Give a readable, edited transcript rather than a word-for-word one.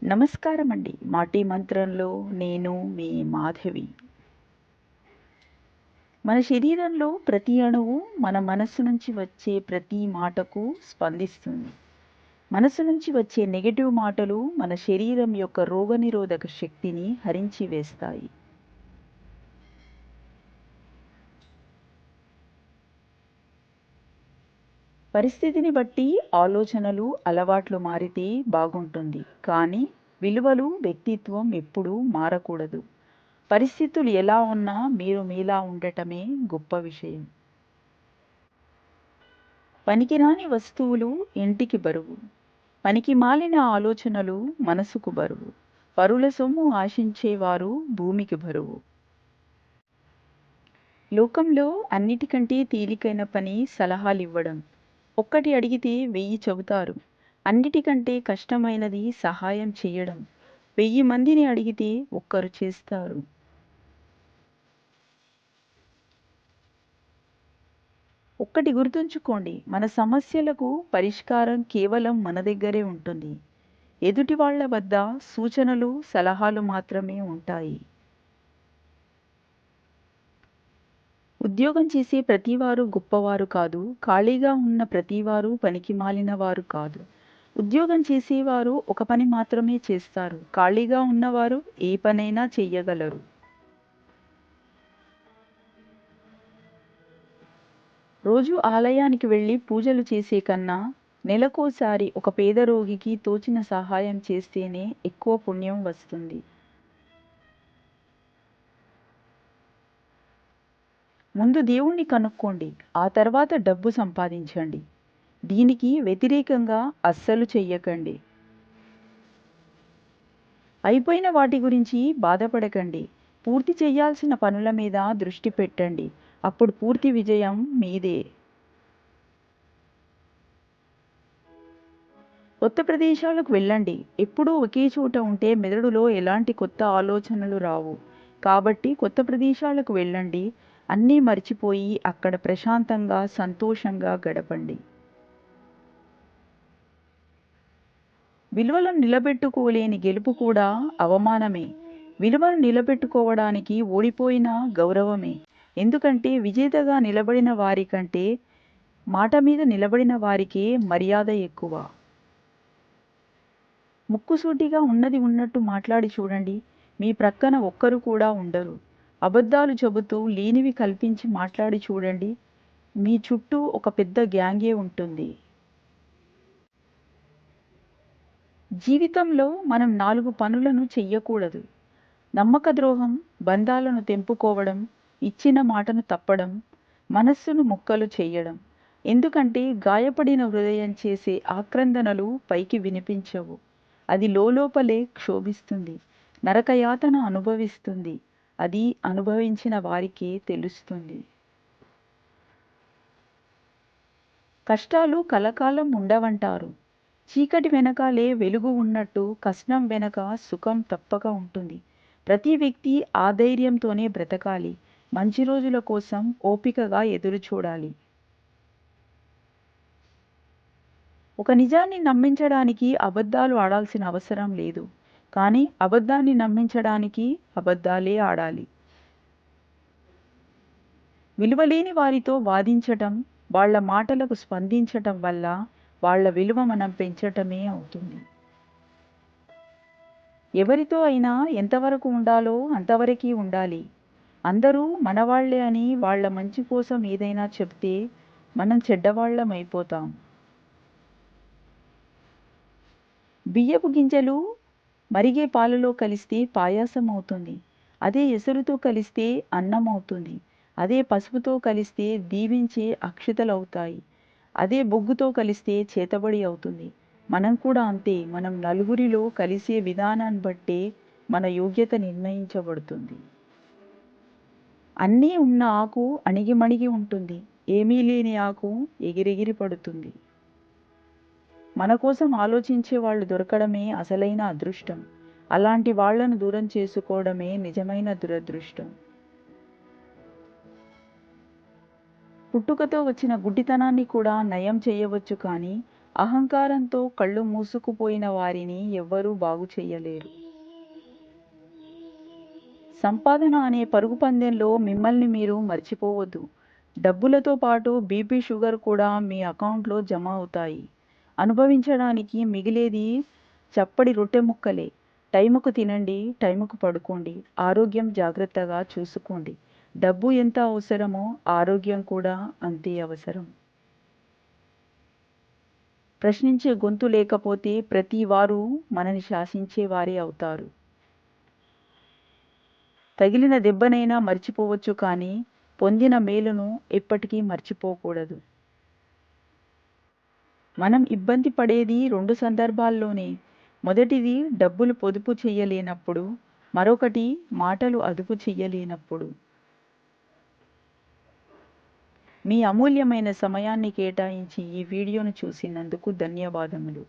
నమస్కారం అండి. మాటీ మంత్రంలో నేను మీ మాధవి. మన శరీరంలో ప్రతి అణువు మన మనస్సు నుంచి వచ్చే ప్రతి మాటకు స్పందిస్తుంది. మనసు నుంచి వచ్చే నెగెటివ్ మాటలు మన శరీరం యొక్క రోగనిరోధక శక్తిని హరించి వేస్తాయి. పరిస్థితిని బట్టి ఆలోచనలు, అలవాట్లు మారితే బాగుంటుంది. కానీ విలువలు, వ్యక్తిత్వం ఎప్పుడూ మారకూడదు. పరిస్థితులు ఎలా ఉన్నా మీరు మీలా ఉండటమే గొప్ప విషయం. పనికిరాని వస్తువులు ఇంటికి బరువు. పనికి మాలిన ఆలోచనలు మనసుకు బరువు. పరుల సొమ్ము ఆశించేవారు భూమికి బరువు. లోకంలో అన్నిటికంటే తేలికైన పని సలహాలివ్వడం. ఒక్కటి అడిగితే 1000 చెబుతారు. అన్నిటికంటే కష్టమైనది సహాయం చేయడం. 1000 మందిని అడిగితే ఒక్కరు చేస్తారు. ఒక్కటి గుర్తుంచుకోండి, మన సమస్యలకు పరిష్కారం కేవలం మన దగ్గరే ఉంటుంది. ఎదుటి వాళ్ళ వద్ద సూచనలు, సలహాలు మాత్రమే ఉంటాయి. ఉద్యోగం చేసే ప్రతివారు గొప్పవారు కాదు. ఖాళీగా ఉన్న ప్రతివారు పనికిమాలిన వారు కాదు. ఉద్యోగం చేసేవారు ఒక పని మాత్రమే చేస్తారు. ఖాళీగా ఉన్నవారు ఏ పనైనా చెయ్యగలరు. రోజు ఆలయానికి వెళ్ళి పూజలు చేసే కన్నా నెలకోసారి ఒక పేద రోగికి తోచిన సహాయం చేస్తేనే ఎక్కువ పుణ్యం వస్తుంది. ముందు దేవుణ్ణి కనుక్కోండి, ఆ తర్వాత డబ్బు సంపాదించండి. దీనికి వ్యతిరేకంగా అస్సలు చెయ్యకండి. అయిపోయిన వాటి గురించి బాధపడకండి. పూర్తి చేయాల్సిన పనుల మీద దృష్టి పెట్టండి. అప్పుడు పూర్తి విజయం మీదే. కొత్త ప్రదేశాలకు వెళ్ళండి. ఎప్పుడూ ఒకే చోట ఉంటే మెదడులో ఎలాంటి కొత్త ఆలోచనలు రావు. కాబట్టి కొత్త ప్రదేశాలకు వెళ్ళండి. అన్నీ మర్చిపోయి అక్కడ ప్రశాంతంగా, సంతోషంగా గడపండి. విలువలను నిలబెట్టుకోలేని గెలుపు కూడా అవమానమే. విలువను నిలబెట్టుకోవడానికి ఓడిపోయిన గౌరవమే. ఎందుకంటే విజేతగా నిలబడిన వారికంటే మాట మీద నిలబడిన వారికే మర్యాద ఎక్కువ. ముక్కుసూటిగా ఉన్నది ఉన్నట్టు మాట్లాడి చూడండి. మీ ప్రక్కన ఒక్కరు కూడా ఉండరు. అబద్ధాలు చెబుతూ లేనివి కల్పించి మాట్లాడి చూడండి. మీ చుట్టూ ఒక పెద్ద గ్యాంగే ఉంటుంది. జీవితంలో మనం 4 పనులను చెయ్యకూడదు. నమ్మక ద్రోహం, బంధాలను తెంపుకోవడం, ఇచ్చిన మాటను తప్పడం, మనస్సును ముక్కలు చేయడం. ఎందుకంటే గాయపడిన హృదయం చేసే ఆక్రందనలు పైకి వినిపించవు. అది లోలోపలే క్షోభిస్తుంది, నరకయాతన అనుభవిస్తుంది. అది అనుభవించిన వారికే తెలుస్తుంది. కష్టాలు కలకాలం ఉండవంటారు. చీకటి వెనకాలే వెలుగు ఉన్నట్టు కష్టం వెనక సుఖం తప్పక ఉంటుంది. ప్రతి వ్యక్తి ఆ ధైర్యంతోనే బ్రతకాలి. మంచి రోజుల కోసం ఓపికగా ఎదురు చూడాలి. ఒక నిజాన్ని నమ్మించడానికి అబద్ధాలు ఆడాల్సిన అవసరం లేదు. కానీ అబద్ధాన్ని నమ్మించడానికి అబద్ధాలే ఆడాలి. విలువలేని వారితో వాదించటం, వాళ్ళ మాటలకు స్పందించటం వల్ల వాళ్ళ విలువ మనం పెంచటమే అవుతుంది. ఎవరితో అయినా ఎంతవరకు ఉండాలో అంతవరకే ఉండాలి. అందరూ మనవాళ్లే అని వాళ్ళ మంచి కోసం ఏదైనా చెప్తే మనం చెడ్డవాళ్ళం అయిపోతాం. బియ్యపు గింజలు మరిగే పాలలో కలిస్తే పాయాసం అవుతుంది. అదే ఎసరుతో కలిస్తే అన్నం అవుతుంది. అదే పసుపుతో కలిస్తే దీవించే అక్షతలవుతాయి. అదే బొగ్గుతో కలిస్తే చేతబడి అవుతుంది. మనం కూడా అంతే. మనం నలుగురిలో కలిసే విధానాన్ని బట్టే మన యోగ్యత నిర్ణయించబడుతుంది. అన్నీ ఉన్న ఆకు అణిగిమణిగి ఉంటుంది. ఏమీ లేని ఆకు ఎగిరెగిరి పడుతుంది. మన కోసం ఆలోచించే వాళ్ళు దొరకడమే అసలైన అదృష్టం. అలాంటి వాళ్లను దూరం చేసుకోవడమే నిజమైన దురదృష్టం. పుట్టుకతో వచ్చిన గుడ్డితనాన్ని కూడా నయం చేయవచ్చు, కానీ అహంకారంతో కళ్ళు మూసుకుపోయిన వారిని ఎవ్వరూ బాగు చేయలేరు. సంపాదన అనే పరుగు పందెంలో మిమ్మల్ని మీరు మర్చిపోవద్దు. డబ్బులతో పాటు బీపీ, షుగర్ కూడా మీ అకౌంట్లో జమ అవుతాయి. అనుభవించడానికి మిగిలేది చప్పడి రొట్టె ముక్కలే. టైముకు తినండి, టైముకు పడుకోండి, ఆరోగ్యం జాగ్రత్తగా చూసుకోండి. డబ్బు ఎంత అవసరమో ఆరోగ్యం కూడా అంతే అవసరం. ప్రశ్నించే గొంతు లేకపోతే ప్రతి వారు మనని శాసించేవారే అవుతారు. తగిలిన దెబ్బనైనా మర్చిపోవచ్చు కానీ పొందిన మేలును ఎప్పటికీ మర్చిపోకూడదు. మనం ఇబ్బంది పడేది 2 సందర్భాల్లోనే. మొదటిది డబ్బులు పొదుపు చెయ్యలేనప్పుడు, మరొకటి మాటలు అదుపు చెయ్యలేనప్పుడు. మీ అమూల్యమైన సమయాన్ని కేటాయించి ఈ వీడియోను చూసినందుకు ధన్యవాదములు.